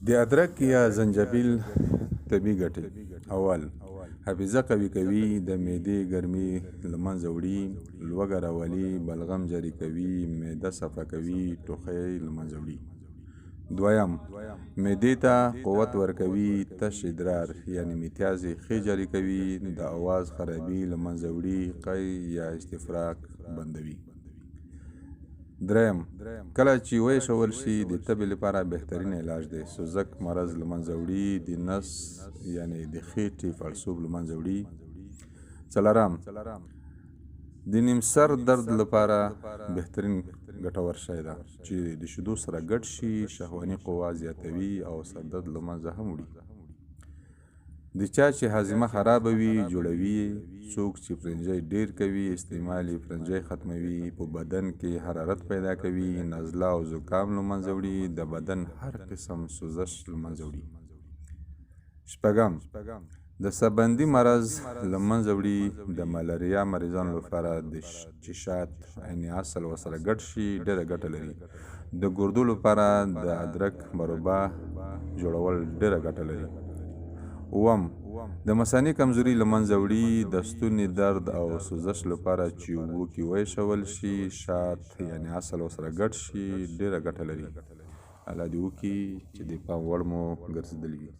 د ادرک یا زنجبیل طبي ګټې: اول، حافظه قوي کوي، د معدې ګرمي له منځه وړي، لوږه راولي، بلغم جاري کوي، معده صفا کوي، ټوخی له منځه وړي. دویم، معدې ته قوت ورکوي، تش ادرار یعنې میتیازې ښې جاري کوي، د اواز خرابي له منځه وړي، قی یا استفراق بندوي. دریم، کله چې ویښول شي د تبې لپاره بهترین علاج دی. سوزک مرض له منځه وړي، د نس یعنې د خېټې پړسوب له منځه وړي. څلورم، د نیم سر درد لپاره بهترین ګټور شی ده چې د شیدو سره ګډ شي، شهواني قوه زیاتوي او سر درد له منځه هم وړي. د چا چې هاضمه خرابه وي جوړوي یې. څوک چې فرنجی ډیر کوي استعمال یې فرنجی ختموي، په بدن کې حرارت پیدا کوي، نزله او زکام له منځه وړي، د بدن هر قسم سوزش له منځه وړي. شپږم، د سبندي مرض له منځه وړي، د ملاریا مریضانو لپاره چې شات عین عسل ورسره ګډ شي ډیره ګټه لري. د ګردو لپاره د ادرک مربا جوړول ډیره ګټه لري. اووم، د مثانې کمزوري له منځه وړي، د ستوني درد او سوزش لپاره چې اوبو کې ویښول شي، شات یعنې عسل ورسره ګډ شي ډیره ګټه لري. الله دې وکړي چې د پام وړ مو ګرځېدلي وي.